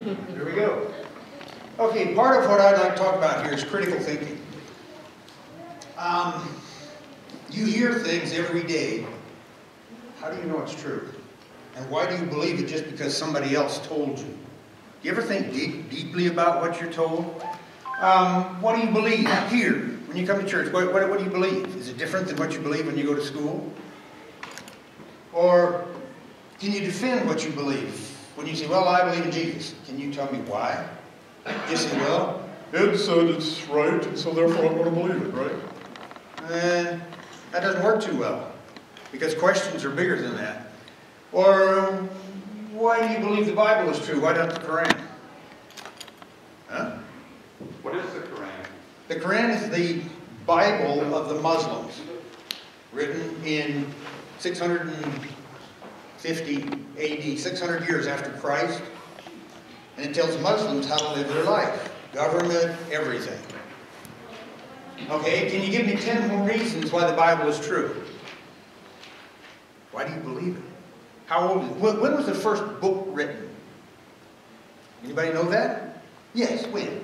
There we go. Okay, part of what I'd like to talk about here is critical thinking. You hear things every day. How do you know it's true? And why do you believe it just because somebody else told you? Do you ever think deeply about what you're told? What do you believe here when you come to church? What do you believe? Is it different than what you believe when you go to school? Or can you defend what you believe? When you say, well, I believe in Jesus, can you tell me why? Just say, well, Ed said it's right, and so therefore I'm going to believe it, right? That doesn't work too well, because questions are bigger than that. Or, why do you believe the Bible is true? Why not the Quran? Huh? What is the Quran? The Quran is the Bible of the Muslims, written in 650 AD, 600 years after Christ. And it tells Muslims how to live their life. Government, everything. Okay, can you give me 10 more reasons why the Bible is true? Why do you believe it? How old is it? When was the first book written? Anybody know that? Yes, when?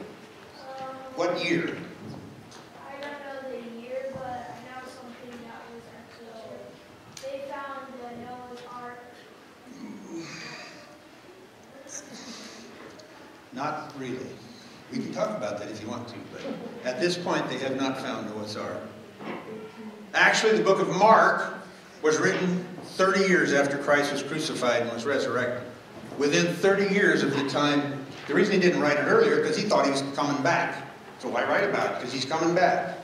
What year? I don't know the year, but I know something that was actually true. They found the Noah's Ark. Not really. We can talk about that if you want to, but at this point they have not found Noah's Ark. Actually, the book of Mark was written 30 years after Christ was crucified and was resurrected. Within 30 years of the time, the reason he didn't write it earlier, because he thought he was coming back. So why write about it? Because he's coming back.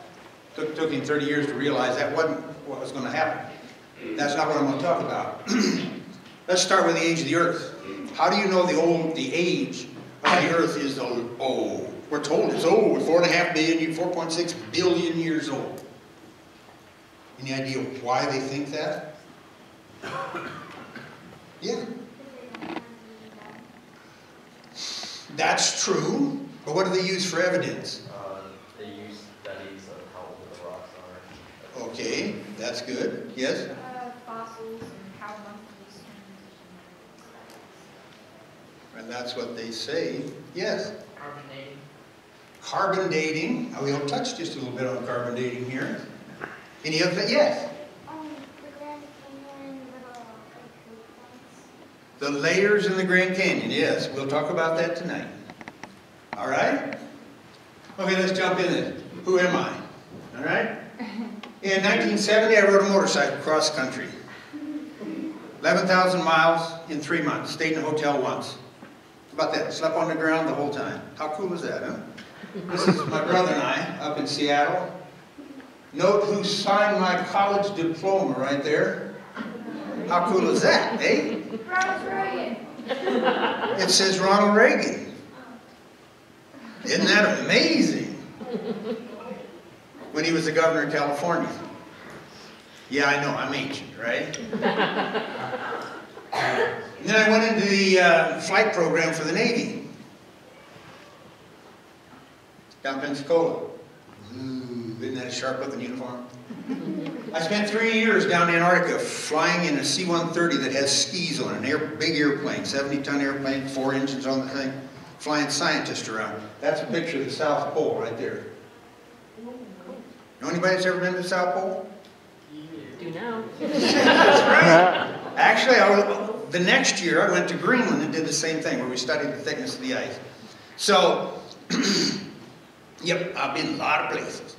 Took him 30 years to realize that wasn't what was going to happen. That's not what I'm going to talk about. Let's start with the age of the earth. How do you know the age of the earth is old? Oh, we're told it's old, 4.5 billion, 4.6 billion years old. Any idea why they think that? Yeah. That's true, but what do they use for evidence? They use studies of how old the rocks are. Okay, that's good. Yes? Fossils and how monkeys and And that's what they say. Yes? Carbon dating. Carbon dating. We'll touch just a little bit on carbon dating here. Any other thing? Yes? the Grand Canyon little The layers in the Grand Canyon. Yes, we'll talk about that tonight. All right? Okay, let's jump in then. Who am I? All right? In 1970, I rode a motorcycle cross country. 11,000 miles in 3 months. Stayed in a hotel once. How about that? Slept on the ground the whole time. How cool is that, huh? This is my brother and I up in Seattle. Note who signed my college diploma right there. How cool is that, eh? Ronald Reagan. It says Ronald Reagan. Isn't that amazing? When he was the governor of California. Yeah, I know, I'm ancient, right? And then I went into the flight program for the Navy. Down Pensacola. Ooh, isn't that a sharp-looking uniform? I spent 3 years down in Antarctica flying in a C-130 that has skis on it, an big airplane, 70-ton airplane, 4 engines on the thing, flying scientists around. That's a picture of the South Pole right there. Know anybody that's ever been to the South Pole? Do now. That's right. Actually, the next year I went to Greenland and did the same thing, where we studied the thickness of the ice. So, yep, I've been a lot of places.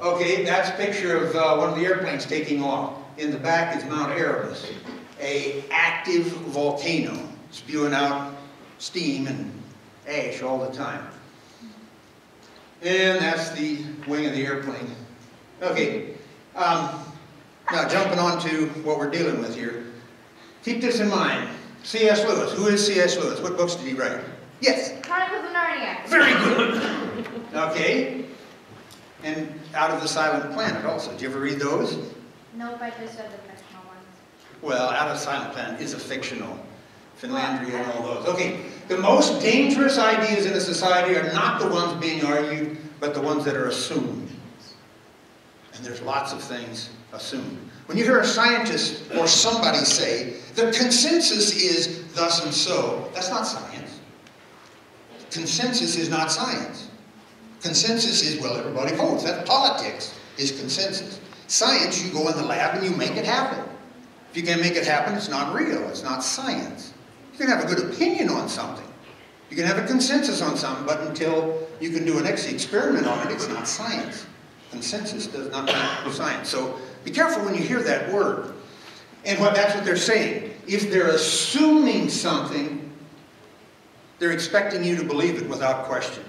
Okay, that's a picture of one of the airplanes taking off. In the back is Mount Erebus, an active volcano spewing out steam and ash all the time. And that's the wing of the airplane. Okay, now jumping on to what we're dealing with here. Keep this in mind. C.S. Lewis. Who is C.S. Lewis? What books did he write? Yes? Chronicles of Narnia. Very good. Okay. And Out of the Silent Planet also. Did you ever read those? Nope, I just read the fictional ones. Well, Out of the Silent Planet is a fictional. Finlandia and all those. Okay. The most dangerous ideas in a society are not the ones being argued, but the ones that are assumed. And there's lots of things assumed. When you hear a scientist or somebody say, the consensus is thus and so, that's not science. consensus is not science. Consensus is, well, everybody votes. That's politics, is consensus. Science, you go in the lab and you make it happen. If you can't make it happen, it's not real. It's not science. You can have a good opinion on something. You can have a consensus on something, but until you can do an experiment on it, it's not science. Consensus does not equal science. So be careful when you hear that word. And that's what they're saying. If they're assuming something, they're expecting you to believe it without question.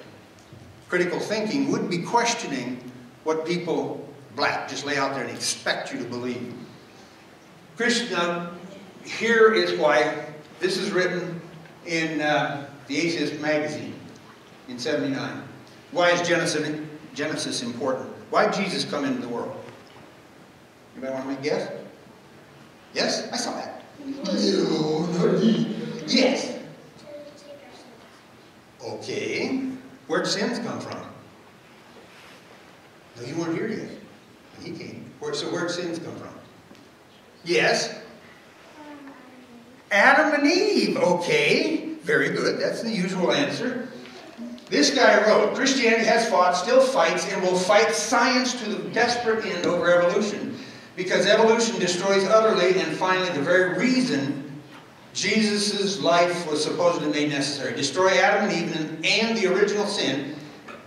Critical thinking would be questioning what people just lay out there and expect you to believe. Now, here is why this is written in the Atheist magazine in '79. Why is Genesis important? Why did Jesus come into the world? Anybody want to make a guess? Yes? I saw that. No, yes. Okay. Where'd sins come from? No, you weren't here yet. He came. So where'd sins come from? Yes? Adam and Eve. Okay. Very good. That's the usual answer. This guy wrote, Christianity has fought, still fights, and will fight science to the desperate end over evolution. Because evolution destroys utterly and finally the very reason Jesus' life was supposedly made necessary. Destroy Adam and Eve and the original sin,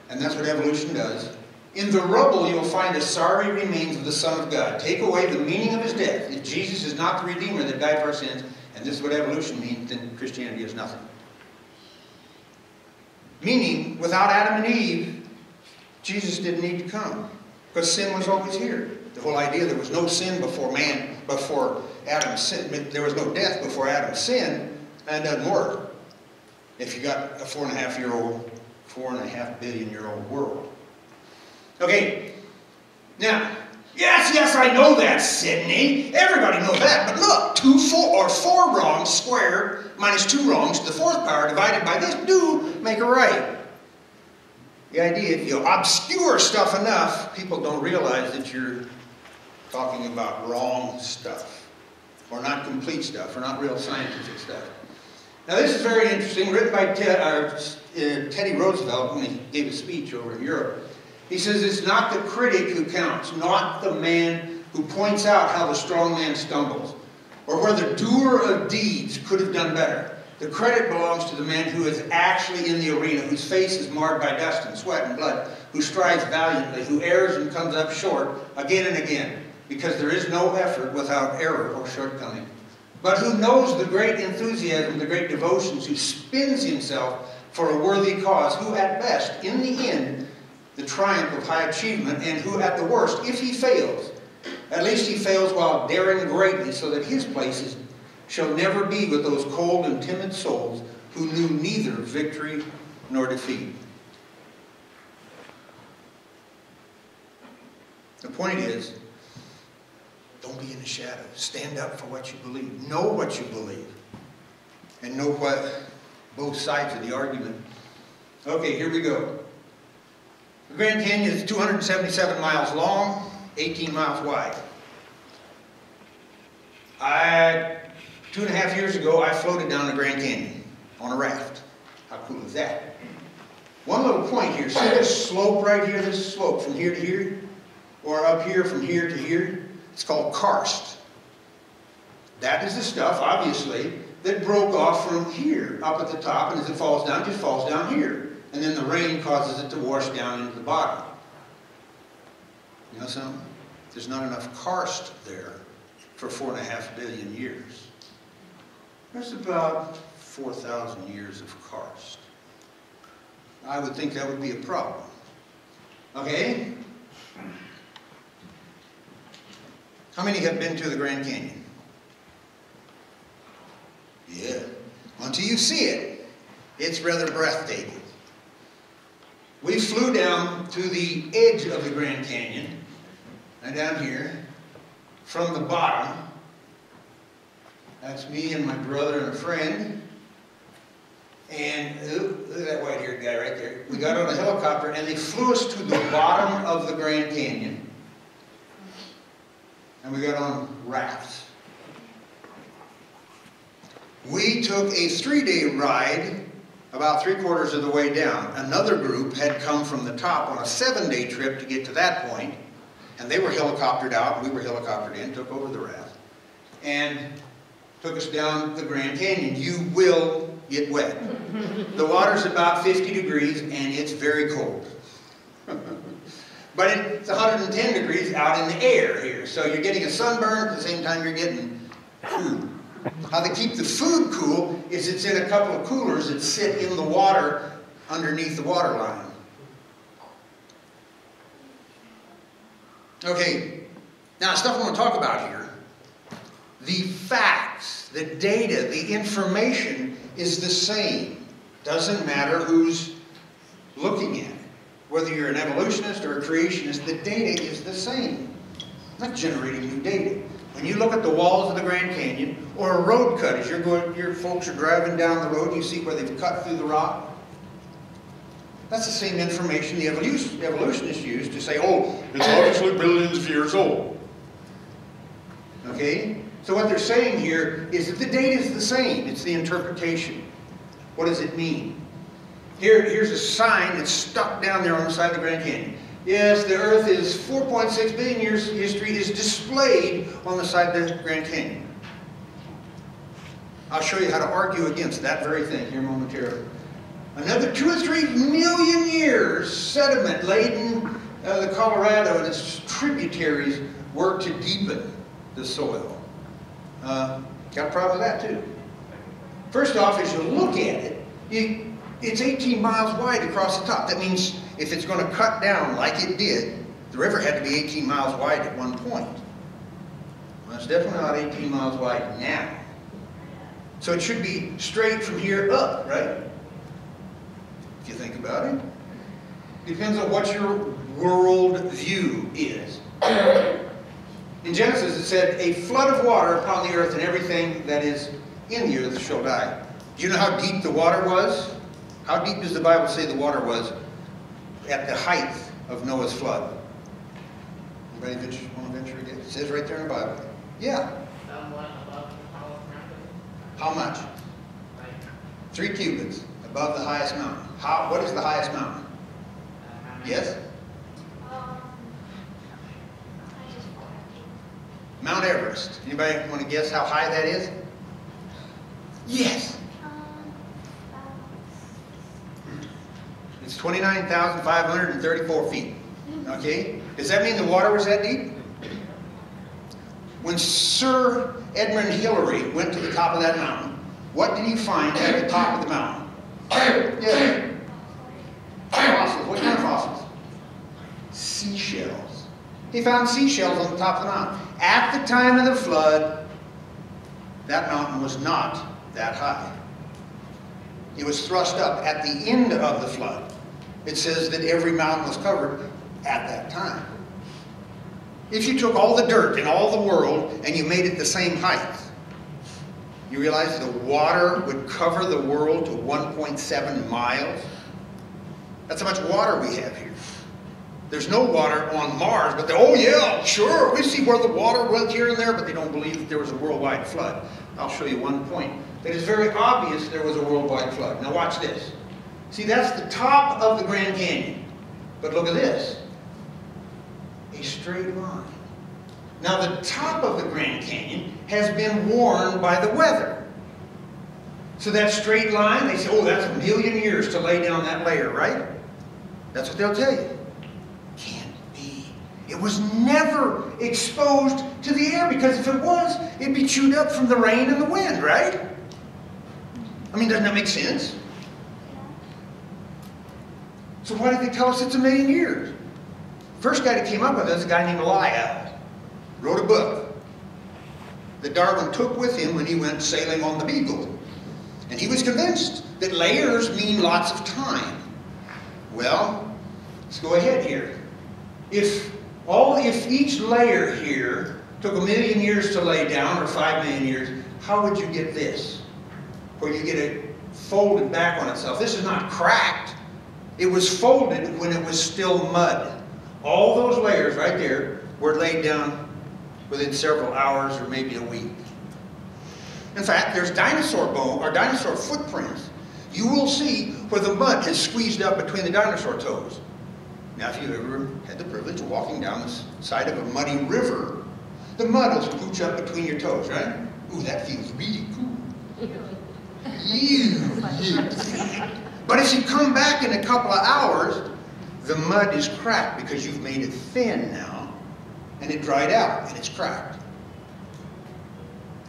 and that's what evolution does. In the rubble you'll find the sorry remains of the Son of God. Take away the meaning of his death. If Jesus is not the Redeemer that died for our sins, and this is what evolution means, then Christianity is nothing. Meaning, without Adam and Eve, Jesus didn't need to come. Because sin was always here. The whole idea there was no sin before Adam sinned. There was no death before Adam sinned. That doesn't work. If you got a 4.5 billion year old world. Okay. Now, yes, I know that, Sydney. Everybody knows that. But look, 4 wrongs squared minus 2 wrongs to the 4th power divided by this do make a right. The idea, if you obscure stuff enough, people don't realize that you're talking about wrong stuff, or not complete stuff, or not real scientific stuff. Now this is very interesting, written by Teddy Roosevelt when he gave a speech over in Europe. He says, it's not the critic who counts, not the man who points out how the strong man stumbles, or where the doer of deeds could have done better. The credit belongs to the man who is actually in the arena, whose face is marred by dust and sweat and blood, who strives valiantly, who errs and comes up short again and again, because there is no effort without error or shortcoming. But who knows the great enthusiasm, the great devotions, who spends himself for a worthy cause, who at best, in the end, the triumph of high achievement, and who at the worst, if he fails, at least he fails while daring greatly, so that his place shall never be with those cold and timid souls who knew neither victory nor defeat. The point is, don't be in the shadows. Stand up for what you believe. Know what you believe. And know what both sides of the argument. Okay, here we go. The Grand Canyon is 277 miles long, 18 miles wide. 2.5 years ago, I floated down the Grand Canyon on a raft. How cool is that? One little point here. See this slope right here? This slope from here to here? Or up here from here to here? It's called karst. That is the stuff, obviously, that broke off from here, up at the top, and as it falls down, it just falls down here. And then the rain causes it to wash down into the bottom. You know something? There's not enough karst there for 4.5 billion years. There's about 4,000 years of karst. I would think that would be a problem. Okay? How many have been to the Grand Canyon? Yeah. Until you see it, it's rather breathtaking. We flew down to the edge of the Grand Canyon, and down here, from the bottom. That's me and my brother and a friend. And look at that white-haired guy right there. We got on a helicopter, and they flew us to the bottom of the Grand Canyon. And we got on rafts. We took a 3-day ride about 3/4 of the way down. Another group had come from the top on a 7-day trip to get to that point, and they were helicoptered out, and we were helicoptered in, took over the raft, and took us down the Grand Canyon. You will get wet. The water's about 50 degrees, and it's very cold. But it's 110 degrees out in the air here, so you're getting a sunburn at the same time you're getting food. How they keep the food cool is it's in a couple of coolers that sit in the water underneath the water line. Okay, now stuff I want to talk about here. The facts, the data, the information is the same. Doesn't matter who's looking at it. Whether you're an evolutionist or a creationist, the data is the same. Not generating new data. When you look at the walls of the Grand Canyon, or a road cut, as your folks are driving down the road, and you see where they've cut through the rock. That's the same information the evolutionists used to say, oh, It's obviously billions of years old. okay? So what they're saying here is that the data is the same. It's the interpretation. What does it mean? Here's a sign that's stuck down there on the side of the Grand Canyon. Yes, the Earth is 4.6 billion years history is displayed on the side of the Grand Canyon. I'll show you how to argue against that very thing here momentarily. Another 2 or 3 million years, sediment-laden the Colorado and its tributaries work to deepen the soil. Got a problem with that too. First off, as you look at it, it's 18 miles wide across the top. That means if it's going to cut down like it did, the river had to be 18 miles wide at one point. Well, it's definitely not 18 miles wide now. So it should be straight from here up, right? If you think about it. Depends on what your world view is. In Genesis it said, a flood of water upon the earth and everything that is in the earth shall die. Do you know how deep the water was? How deep does the Bible say the water was at the height of Noah's flood? Anybody want to venture again? It says right there in the Bible. Yeah. Somewhat above the tallest mountain. How much? Like, 3 cubits above the highest mountain. What is the highest mountain? how many? Yes? I just Mount Everest. Anybody want to guess how high that is? Yes. It's 29,534 feet. Okay? Does that mean the water was that deep? When Sir Edmund Hillary went to the top of that mountain, what did he find at the top of the mountain? Yeah. Fossils. What kind of fossils? Seashells. He found seashells on the top of the mountain. At the time of the flood, that mountain was not that high. It was thrust up at the end of the flood. It says that every mountain was covered at that time. If you took all the dirt in all the world and you made it the same height, you realize the water would cover the world to 1.7 miles? That's how much water we have here. There's no water on Mars, but oh yeah, sure, we see where the water went here and there, but they don't believe that there was a worldwide flood. I'll show you one point. That is very obvious there was a worldwide flood. Now watch this. See, that's the top of the Grand Canyon. But look at this. A straight line. Now the top of the Grand Canyon has been worn by the weather. So that straight line, they say, oh, that's 1 million years to lay down that layer, right? That's what they'll tell you. Can't be. It was never exposed to the air, because if it was, it'd be chewed up from the rain and the wind, right? I mean, doesn't that make sense? So why did they tell us it's 1 million years? First guy that came up with it was a guy named Lyell. Wrote a book that Darwin took with him when he went sailing on the Beagle. And he was convinced that layers mean lots of time. Well, let's go ahead here. If each layer here took 1 million years to lay down, or 5 million years, how would you get this? Where you get it folded back on itself. This is not cracked. It was folded when it was still mud. All those layers right there were laid down within several hours or maybe a week. In fact, there's dinosaur bone or dinosaur footprints you will see where the mud has squeezed up between the dinosaur toes. Now, if you've ever had the privilege of walking down the side of a muddy river, the mud will scooch up between your toes, right? Ooh, that feels really cool. Ew. But if you come back in a couple of hours, the mud is cracked because you've made it thin now, and it dried out, and it's cracked.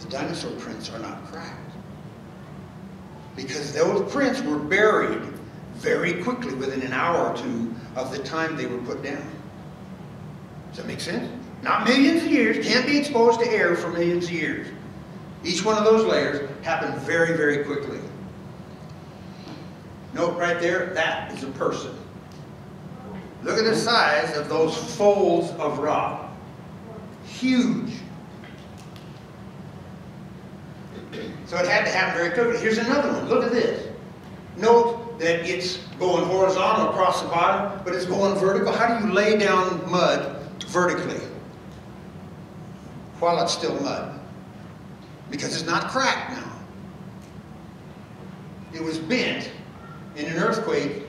The dinosaur prints are not cracked because those prints were buried very quickly, within an hour or two of the time they were put down. Does that make sense? Not millions of years, can't be exposed to air for millions of years. Each one of those layers happened very, very quickly. Note right there, that is a person. Look at the size of those folds of rock. Huge. So it had to happen very quickly. Here's another one. Look at this. Note that it's going horizontal across the bottom, but it's going vertical. How do you lay down mud vertically while it's still mud? Because it's not cracked now. It was bent in an earthquake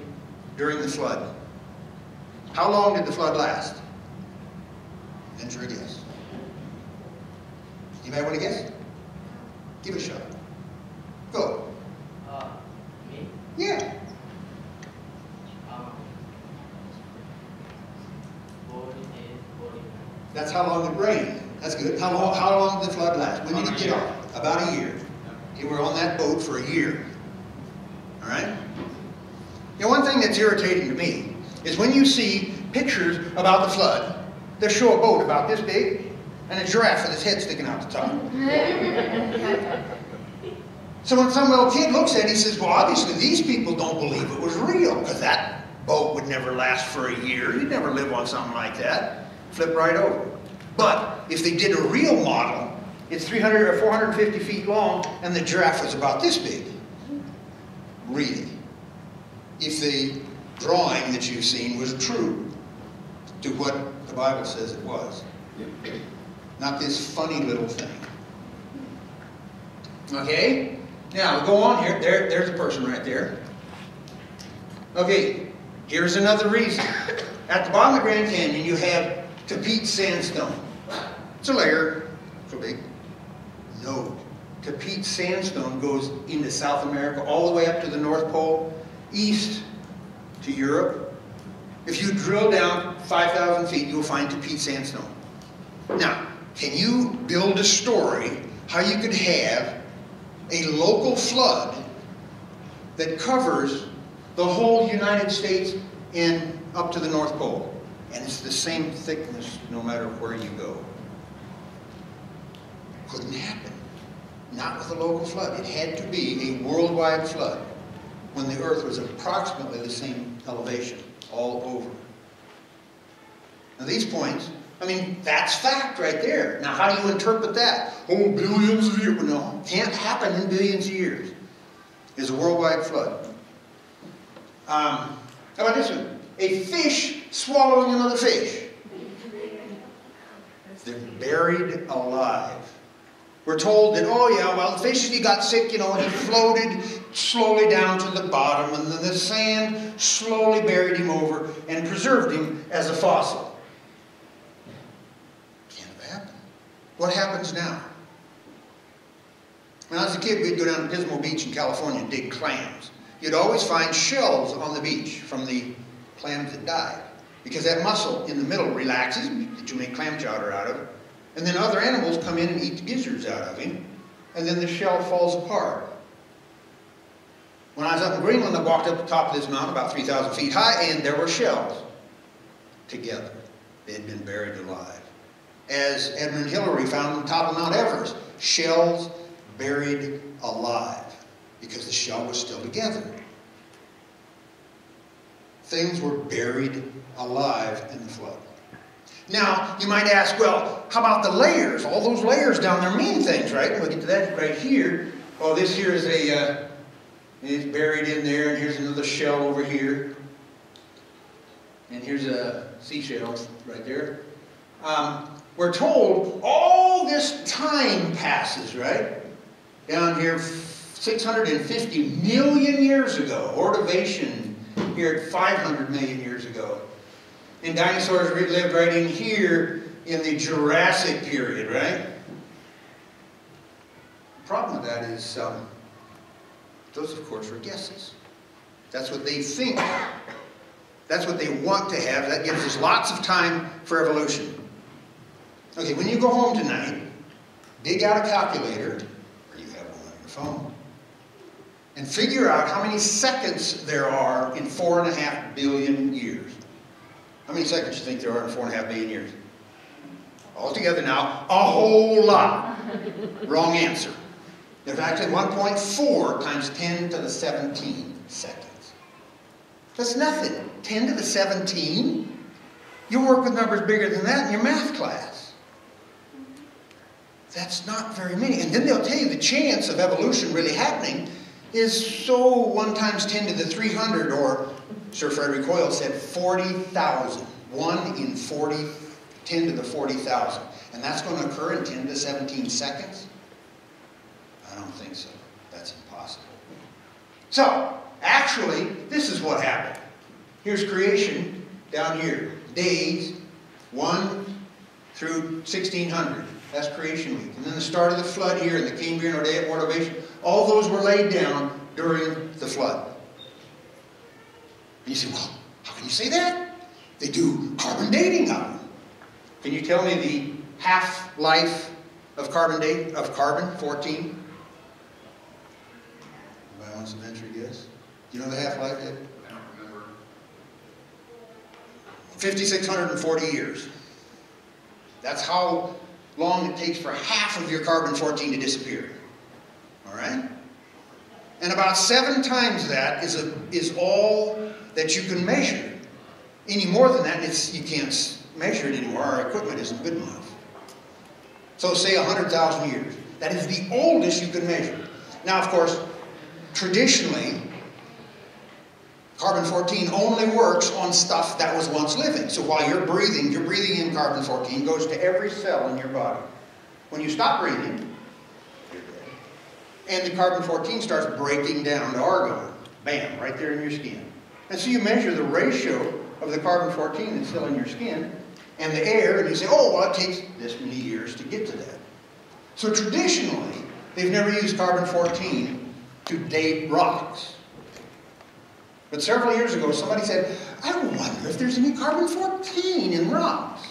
during the flood. How long did the flood last? Venture a guess. You might want to guess? Give it a shot. Go. Me? Yeah. 40 days, 40 minutes. That's how long it rained. That's good. How long did the flood last? When did it get off? About a year. You were on that boat for a year. All right? You know, one thing that's irritating to me is when you see pictures about the flood, they show a boat about this big and a giraffe with its head sticking out the top. So when some little kid looks at it, he says, well, obviously these people don't believe it was real, because that boat would never last for a year. You'd never live on something like that. Flip right over. But if they did a real model, it's 300 or 450 feet long, and the giraffe was about this big. Really. If the drawing that you've seen was true to what the Bible says it was. Not this funny little thing. Okay? Now, we'll go on here. There's a person right there. Okay, here's another reason. At the bottom of the Grand Canyon, you have Tapete sandstone. It's a layer, so big. No. Tapete sandstone goes into South America, all the way up to the North Pole, east to Europe. If you drill down 5,000 feet, you'll find Tapete sandstone. Now, can you build a story how you could have a local flood that covers the whole United States and up to the North Pole? And it's the same thickness no matter where you go. Couldn't happen. Not with a local flood. It had to be a worldwide flood when the earth was approximately the same elevation all over. Now these points, I mean, that's fact right there. Now how do you interpret that? Oh, billions of years. No, can't happen in billions of years. It's a worldwide flood. How about this one? A fish swallowing another fish. They're buried alive. We're told that, oh yeah, well, the fish, he got sick, you know, and he floated slowly down to the bottom, and then the sand slowly buried him over and preserved him as a fossil. Can't have happened. What happens now? When I was a kid, we'd go down to Pismo Beach in California and dig clams. You'd always find shells on the beach from the clams that died, because that muscle in the middle relaxes, that you make clam chowder out of. And then other animals come in and eat the gizzards out of him, and then the shell falls apart. When I was up in Greenland, I walked up the top of this mountain, about 3,000 feet high, and there were shells together. They had been buried alive. As Edmund Hillary found on the top of Mount Everest, shells buried alive, because the shell was still together. Things were buried alive in the flood. Now, you might ask, well, how about the layers? All those layers down there mean things, right? We'll get to that right here. Oh, this here is it's buried in there, and here's another shell over here. And here's a seashell right there. We're told all this time passes, right? Down here, 650 million years ago. Ordovation here at 500 million years ago. And dinosaurs lived right in here in the Jurassic period, right? The problem with that is those, of course, are guesses. That's what they think. That's what they want to have. That gives us lots of time for evolution. Okay, when you go home tonight, dig out a calculator, or you have one on your phone, and figure out how many seconds there are in 4.5 billion years. How many seconds do you think there are in 4.5 billion years? Altogether now, a whole lot. Wrong answer. There's actually 1.4 times 10 to the 17 seconds. That's nothing. 10 to the 17? You work with numbers bigger than that in your math class. That's not very many. And then they'll tell you the chance of evolution really happening is so 1 times 10 to the 300, or Sir Frederick Hoyle said 40,000. 1 in 40, 10 to the 40,000. And that's going to occur in 10 to 17 seconds? I don't think so. That's impossible. So, actually, this is what happened. Here's creation down here. Days 1 through 1600. That's creation week. And then the start of the flood here in the Cambrian or Ordovation. All those were laid down during the flood. And you say, well, how can you say that? They do carbon dating of them. Can you tell me the half-life of carbon 14? Anybody wants to venture a guess? Do you know the half-life, Ed? I don't remember. 5,640 years. That's how long it takes for half of your carbon-14 to disappear. All right? And about 7 times that is all that you can measure. Any more than that, you can't measure it anymore. Our equipment isn't good enough. So say 100,000 years. That is the oldest you can measure. Now, of course, traditionally, carbon-14 only works on stuff that was once living. So while you're breathing in carbon-14, goes to every cell in your body. When you stop breathing, you're dead. And the carbon-14 starts breaking down to argon. Bam, right there in your skin. And so you measure the ratio of the carbon-14 that's still in your skin and the air, and you say, oh, well, it takes this many years to get to that. So traditionally, they've never used carbon-14 to date rocks. But several years ago, somebody said, I wonder if there's any carbon-14 in rocks.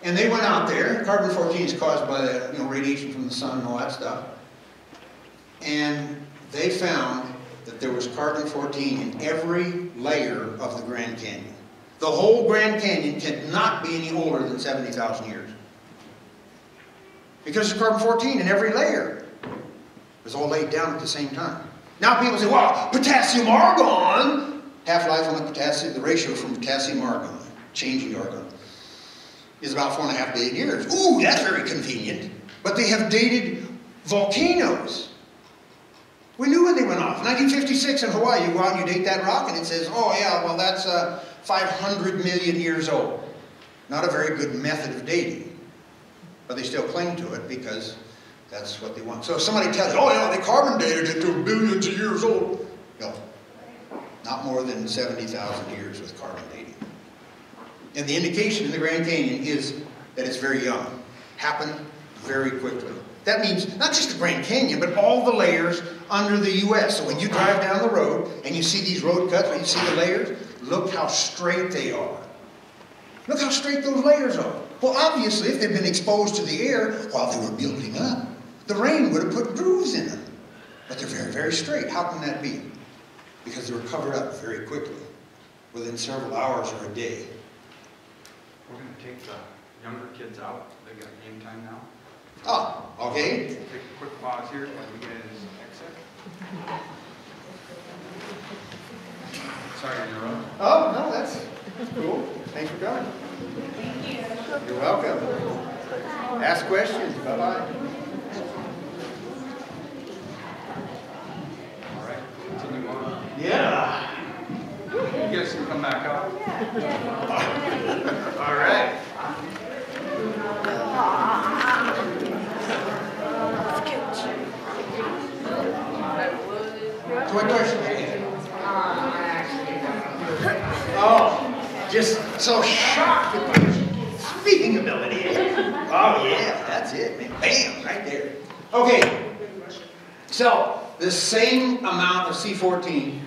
And they went out there. Carbon-14 is caused by the radiation from the sun and all that stuff. And they found that there was carbon-14 in every layer of the Grand Canyon. The whole Grand Canyon cannot be any older than 70,000 years. Because there's carbon-14 in every layer. It was all laid down at the same time. Now people say, well, potassium-argon, half-life on the potassium, the ratio from potassium-argon, changing argon, is about 4.5 billion years. Ooh, that's very convenient. But they have dated volcanoes. We knew when they went off. 1956 in Hawaii, you go out and you date that rock and it says, oh yeah, well that's 500 million years old. Not a very good method of dating. But they still cling to it because that's what they want. So if somebody tells you, oh yeah, they carbon dated it to billions of years old. No, not more than 70,000 years with carbon dating. And the indication in the Grand Canyon is that it's very young. Happened very quickly. That means not just the Grand Canyon, but all the layers under the U.S. So when you drive down the road and you see these road cuts, when you see the layers, look how straight they are. Look how straight those layers are. Well, obviously, if they've been exposed to the air while they were building up, the rain would have put grooves in them. But they're very, very straight. How can that be? Because they were covered up very quickly, within several hours or a day. We're going to take the younger kids out. They got game time now. Oh, okay. Take a quick pause here as we get his exit. Sorry to interrupt. Oh, no, that's cool. Thanks for coming. Thank you. You're welcome. Ask questions. Bye-bye. All right, continue on. Yeah. You guys can come back up. All right. What question? Oh, just so shocked with my speaking ability. Oh yeah, that's it, man. Bam, right there. Okay, so the same amount of C14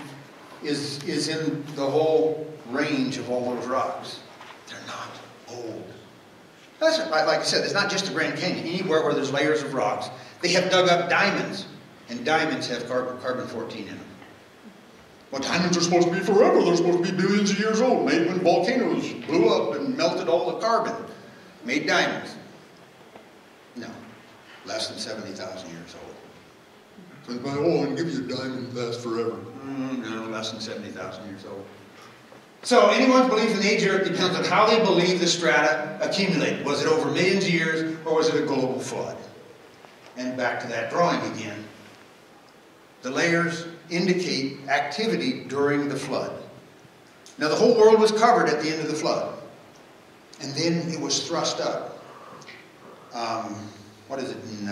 is in the whole range of all those rocks. They're not old. That's like I said, it's not just the Grand Canyon. Anywhere where there's layers of rocks, they have dug up diamonds, and diamonds have carbon-14 in them. Well, diamonds are supposed to be forever. They're supposed to be billions of years old, made when volcanoes blew up and melted all the carbon. Made diamonds. No, less than 70,000 years old. So by all, and give you a diamond lasts forever. No, less than 70,000 years old. So anyone's belief in the age of the Earth depends on how they believe the strata accumulated. Was it over millions of years, or was it a global flood? And back to that drawing again. The layers indicate activity during the flood. Now the whole world was covered at the end of the flood. And then it was thrust up. What is it in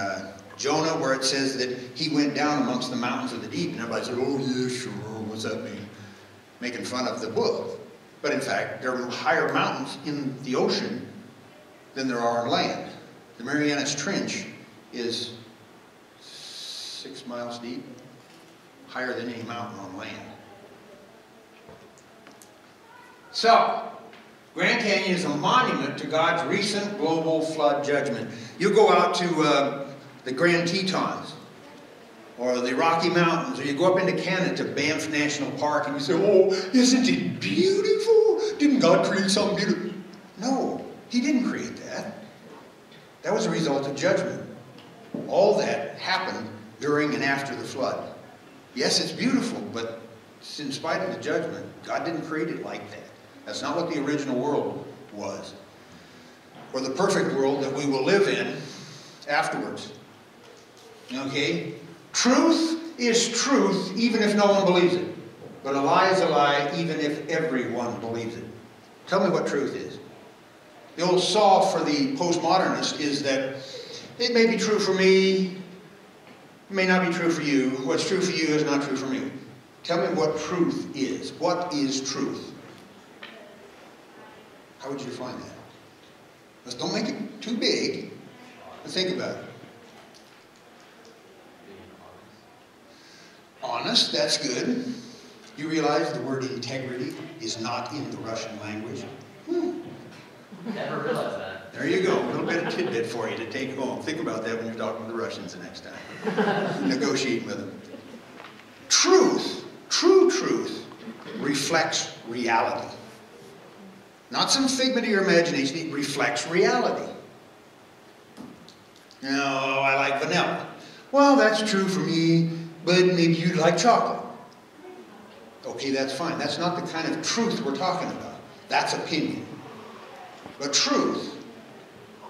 Jonah, where it says that he went down amongst the mountains of the deep, and everybody said, oh yeah, sure, what's that mean? Making fun of the book. But in fact, there are higher mountains in the ocean than there are on land. The Marianas Trench is 6 miles deep, higher than any mountain on land. So, Grand Canyon is a monument to God's recent global flood judgment. You go out to the Grand Tetons, or the Rocky Mountains, or you go up into Canada to Banff National Park, and you say, oh, isn't it beautiful? Didn't God create something beautiful? No, He didn't create that. That was a result of judgment. All that happened during and after the flood. Yes, it's beautiful, but in spite of the judgment, God didn't create it like that. That's not what the original world was, or the perfect world that we will live in afterwards. Okay? Truth is truth even if no one believes it. But a lie is a lie even if everyone believes it. Tell me what truth is. The old saw for the postmodernist is that it may be true for me, it may not be true for you. What's true for you is not true for me. Tell me what truth is. What is truth? How would you define that? Just don't make it too big, but think about it. Honest, that's good. You realize the word integrity is not in the Russian language? Never realized that. There you go. A little bit of tidbit for you to take home. Think about that when you're talking to the Russians the next time. Negotiate with them. Truth, true truth, reflects reality. Not some figment of your imagination. It reflects reality. No, I like vanilla. Well, that's true for me, but maybe you'd like chocolate. Okay, that's fine. That's not the kind of truth we're talking about. That's opinion. But truth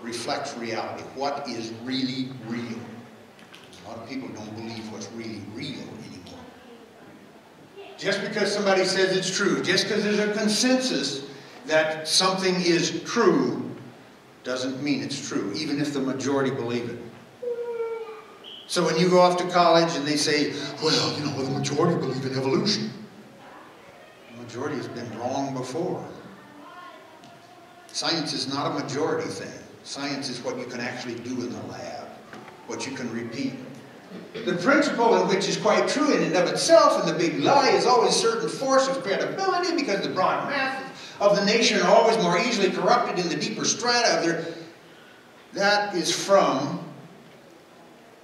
reflects reality. What is really real? A lot of people don't believe what's really real anymore. Just because somebody says it's true, just because there's a consensus that something is true, doesn't mean it's true, even if the majority believe it. So when you go off to college and they say, well, you know, the majority believe in evolution. The majority has been wrong before. Science is not a majority thing. Science is what you can actually do in the lab, what you can repeat. The principle in which is quite true in and of itself, and the big lie is always certain force of credibility because the broad masses of the nation are always more easily corrupted in the deeper strata of their... That is from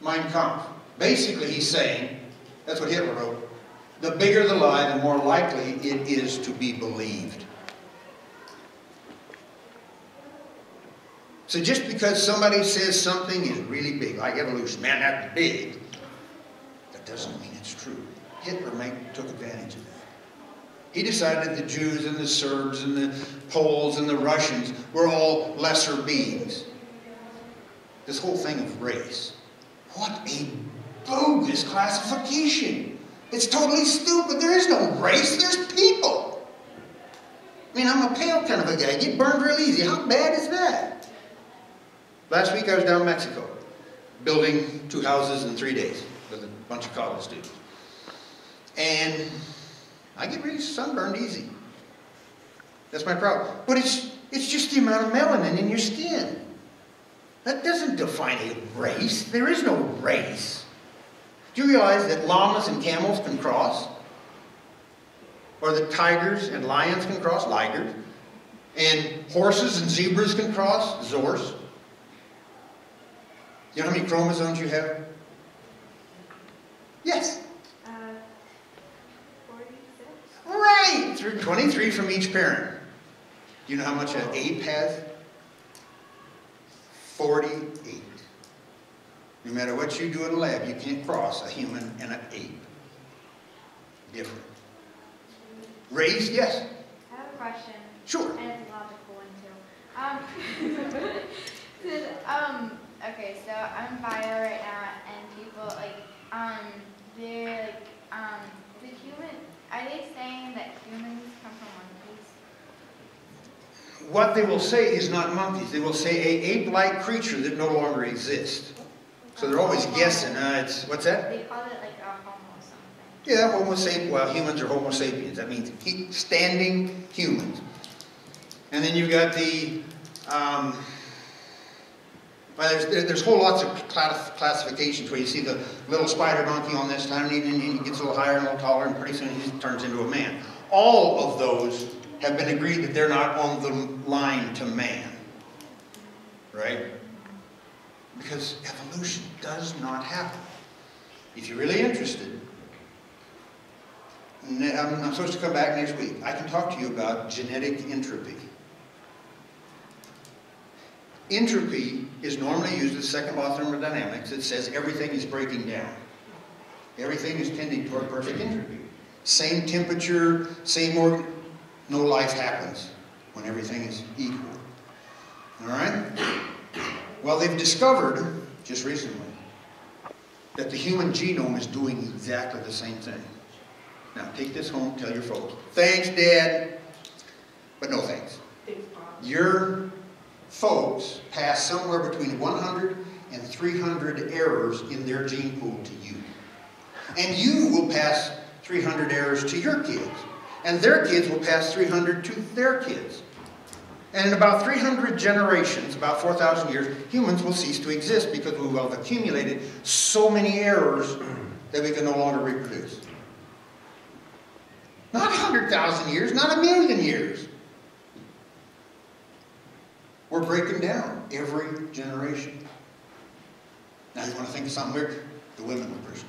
Mein Kampf. Basically, he's saying, that's what Hitler wrote, the bigger the lie, the more likely it is to be believed. So just because somebody says something is really big, like evolution, man, that's big, that doesn't mean it's true. Hitler took advantage of that. He decided the Jews and the Serbs and the Poles and the Russians were all lesser beings. This whole thing of race. What a bogus classification. It's totally stupid. There is no race, there's people. I mean, I'm a pale kind of a guy. I get burned real easy. How bad is that? Last week I was down in Mexico, building 2 houses in 3 days with a bunch of college students. And I get really sunburned easy. That's my problem. But it's just the amount of melanin in your skin. That doesn't define a race. There is no race. Do you realize that llamas and camels can cross? Or that tigers and lions can cross? Ligers. And horses and zebras can cross? Zors. You know how many chromosomes you have? Yes. 46. Right! 23 from each parent. Do you know how much an ape has? 48. No matter what you do in a lab, you can't cross a human and an ape. Different. Race, yes? I have a question. Sure. And it's a logical one too. Okay, so I'm bio right now, and people they're the human. Are they saying that humans come from monkeys? What they will say is not monkeys. They will say a ape-like creature that no longer exists. So they're always guessing. What's that? They call it like a homo or something. Yeah, Homo sapiens. Well, humans are Homo sapiens. That means standing humans. And then you've got the, there's whole lots of classifications where you see the little spider monkey on this time, and he gets a little higher and a little taller, and pretty soon he turns into a man. All of those have been agreed that they're not on the line to man. Right? Because evolution does not happen. If you're really interested, I'm supposed to come back next week. I can talk to you about genetic entropy. Entropy is normally used as the second law of thermodynamics. It says everything is breaking down. Everything is tending toward perfect entropy. Same temperature, same organ. No life happens when everything is equal. All right? Well, they've discovered, just recently, that the human genome is doing exactly the same thing. Now, take this home, tell your folks, thanks, Dad, but no thanks. Your folks pass somewhere between 100 and 300 errors in their gene pool to you. And you will pass 300 errors to your kids. And their kids will pass 300 to their kids. And in about 300 generations, about 4,000 years, humans will cease to exist because we will have accumulated so many errors that we can no longer reproduce. Not 100,000 years, not 1,000,000 years. We're breaking down every generation. Now you want to think of something weird? The women were breaking.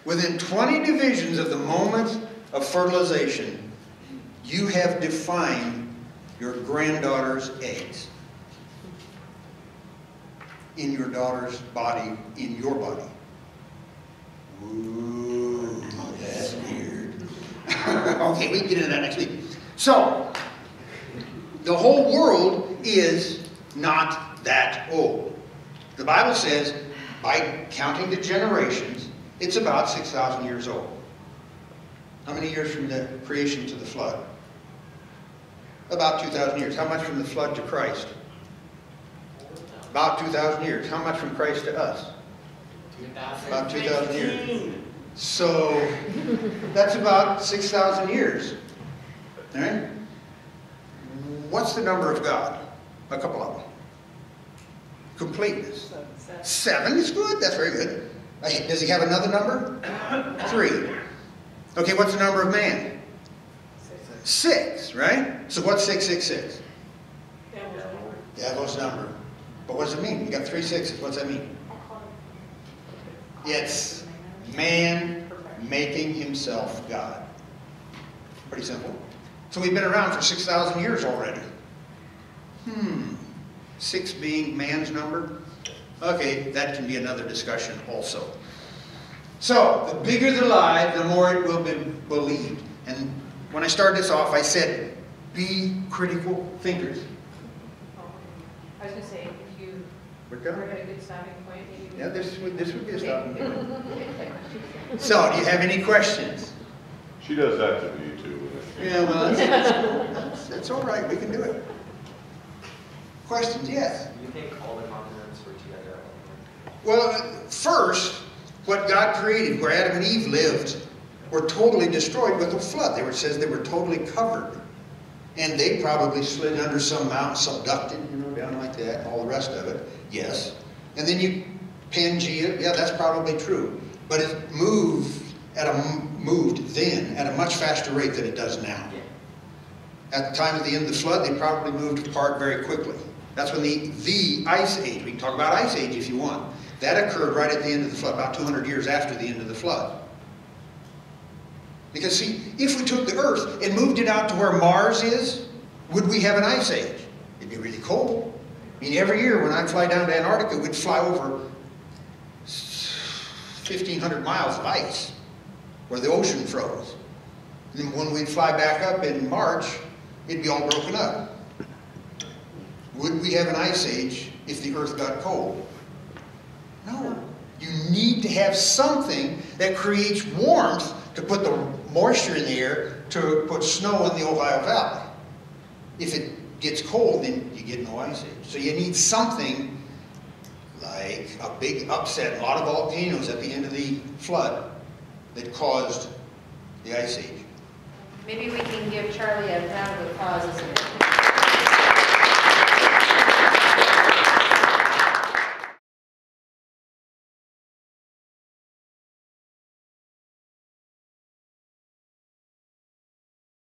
Within 20 divisions of the moment of fertilization, you have defined your granddaughter's eggs in your daughter's body, in your body. Ooh, that's weird. Okay, we can get into that next week. So, the whole world is not that old. The Bible says, by counting the generations, it's about 6,000 years old. How many years from the creation to the flood? About 2,000 years. How much from the flood to Christ? About 2,000 years. How much from Christ to us? About 2,000 years. So, that's about 6,000 years. All right? What's the number of God? A couple of them. Completeness. 7 is good. That's very good. Does he have another number? 3. Okay, what's the number of man? 6, right? So what's 666? Devil's number. But what does it mean? You got 3 6s. What's that mean? It's man making himself God. Pretty simple. So we've been around for 6,000 years already. 6 being man's number? Okay, that can be another discussion also. So, the bigger the lie, the more it will be believed. And when I started this off, I said, be critical thinkers. I was going to say, if you We're were at a good stopping point, maybe. Yeah, this would be a stopping point. So, do you have any questions? She does that to me too. Yeah, well, that's all right. We can do it. Questions? Yes. Do you think all the continents were together at one point? Well, first, what God created, where Adam and Eve lived, were totally destroyed with the flood. It says they were totally covered. And they probably slid under some mountain, subducted, down like that, all the rest of it. Yes. And then you Pangea, yeah, that's probably true. But it moved then at a much faster rate than it does now. At the time of the end of the flood, they probably moved apart very quickly. That's when the Ice Age, we can talk about Ice Age if you want, that occurred right at the end of the flood, about 200 years after the end of the flood. Because see, if we took the Earth and moved it out to where Mars is, would we have an Ice Age? It'd be really cold. I mean, every year when I'd fly down to Antarctica, we'd fly over 1,500 miles of ice where the ocean froze. And when we'd fly back up in March, it'd be all broken up. Would we have an ice age if the Earth got cold? No. You need to have something that creates warmth to put the moisture in the air to put snow in the Ohio Valley. If it gets cold, then you get no ice age. So you need something like a big upset, a lot of volcanoes at the end of the flood that caused the ice age. Maybe we can give Charlie a round of applause, isn't it?